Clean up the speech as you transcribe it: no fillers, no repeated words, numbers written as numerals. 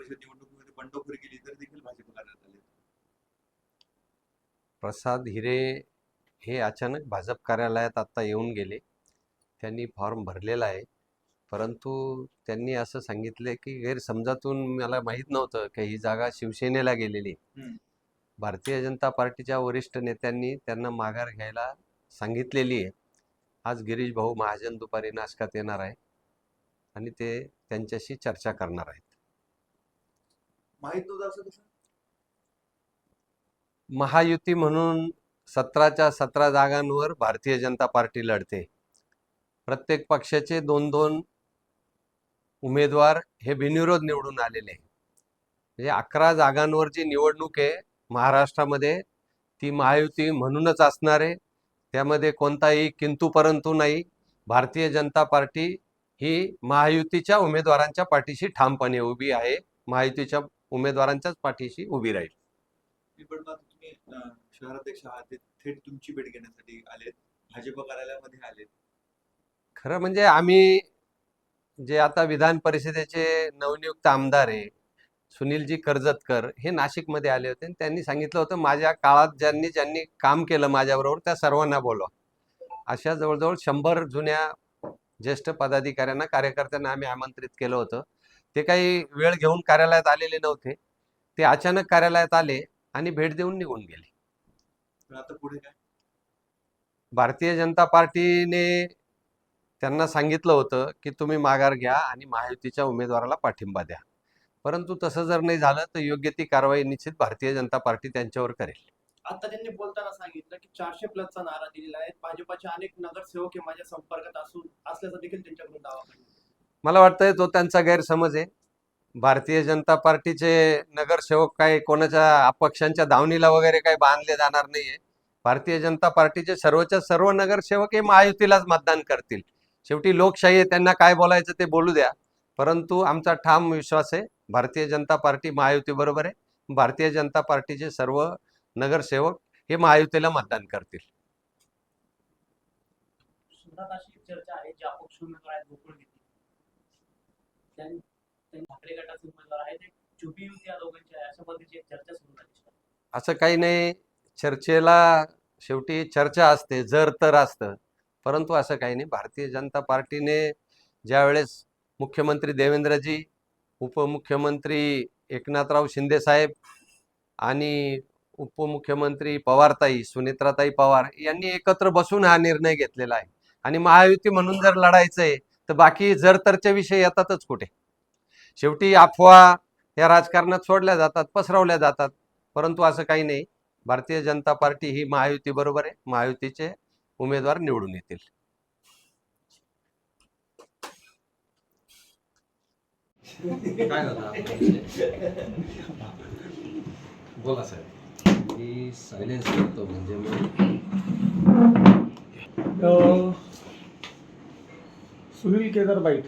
परिषद निवडणुकीमध्ये बंडखोरी केली तरी देखील भाजप करण्यात आले. प्रसाद हिरे हे अचानक भाजप कार्यालयात आता येऊन गेले. त्यांनी फॉर्म भरलेला आहे, परंतु त्यांनी असं सांगितले की गैरसमजातून मला माहीत नव्हतं की ही जागा शिवसेनेला गेलेली. भारतीय जनता पार्टीच्या वरिष्ठ नेत्यांनी त्यांना माघार घ्यायला सांगितलेली आहे. आज गिरीश भाऊ महाजन दुपारी नाशकात येणार आहे आणि ते त्यांच्याशी चर्चा करणार आहेत. माहित नव्हतं असं कसं? महायुती म्हणून 17च्या 17 जागांवर भारतीय जनता पार्टी लढते. प्रत्येक पक्षाचे 2-2 उमेदवार हे बिनविरोध निवडून आलेले आहे. म्हणजे 11 जागांवर जी निवडणूक आहे महाराष्ट्रामध्ये ती महायुती म्हणूनच असणार आहे. त्यामध्ये कोणताही किंतु परंतु नाही. भारतीय जनता पार्टी ही महायुतीच्या उमेदवारांच्या पाठीशी ठामपणे उभी आहे. महायुतीच्या उमेदवारांच्याच पाठीशी उभी राहील. पण आता तुम्ही शहराध्यक्ष आहात, ते थेट तुमची भेट घेण्यासाठी आलेत, भाजप कार्यालयामध्ये आलेत. खरं म्हणजे आम्ही जे आता विधान परिषदेचे नवनियुक्त आमदार आहे सुनीलजी कर्जतकर हे नाशिकमध्ये आले होते. त्यांनी सांगितलं होतं माझ्या काळात ज्यांनी ज्यांनी काम केलं माझ्याबरोबर त्या सर्वांना बोलवा. अशा जवळजवळ 100 जुन्या ज्येष्ठ पदाधिकाऱ्यांना कार्यकर्त्यांना आम्ही आमंत्रित केलं होतं. ते काही वेळ घेऊन कार्यालयात आलेले नव्हते. ते अचानक कार्यालयात आले आणि भेट देऊन निघून गेले. पण आता पुढे काय? भारतीय जनता पार्टीने त्यांना सांगितलं होतं की तुम्ही माघार घ्या आणि महायुतीच्या उमेदवाराला पाठिंबा द्या. परंतु तसं जर नाही झालं तर योग्य ती कारवाई निश्चित भारतीय जनता पार्टी त्यांच्यावर करेल. आता त्यांनी बोलताना सांगितलं की 400+ नारा दिलेला आहे. भाजपाचे अनेक नगरसेवक हे माझ्या संपर्कात असल्याचा देखील त्यांच्याकडून दावा केला. मला वाटतंय तो त्यांचा गैरसमज आहे. भारतीय जनता पार्टीचे नगरसेवक काही कोणाच्या अपक्षांच्या दावणीला वगैरे काही बांधले जाणार नाहीये. भारतीय जनता पार्टीचे सर्वच्या सर्व नगरसेवक हे महायुतीलाच मतदान करतील. शेवटी लोकशाही आहे, त्यांना काय बोलायचं ते बोलू द्या. परंतु आमचा ठाम विश्वास आहे भारतीय जनता पार्टी महायुती बरोबर आहे. भारतीय जनता पार्टीचे सर्व नगरसेवक हे महायुतीला मतदान करतील. शहरात अशी चर्चा आहे जे अपक्ष उमेदवार आहेत गोकुळ घेतील, त्यांनी ठाकरे गटाचे उमेदवार आहेत, एक चुबी युती या दोघांची आहे, अशा पद्धतीची एक चर्चा सुरू झाली. असं काही नाही. चर्चेला शेवटी चर्चा असते, जर तर असतं, परंतु असं काही नाही. भारतीय जनता पार्टीने ज्यावेळेस मुख्यमंत्री देवेंद्रजी, उपमुख्यमंत्री एकनाथराव शिंदे साहेब आणि उपमुख्यमंत्री पवारताई सुनेत्राताई पवार यांनी एकत्र बसून हा निर्णय घेतलेला आहे. आणि महायुती म्हणून जर लढायचंय तर बाकी जर तरचे विषय येतातच कुठे. शेवटी अफवा या राजकारणात सोडल्या जातात, पसरवल्या जातात. परंतु असं काही नाही. भारतीय जनता पार्टी ही महायुती बरोबर आहे. महायुतीचे उमेदवार निवडून येतील. काय होता बोला साहेब. मी सायलेन्स करतो म्हणजे सुनील केदार बाईट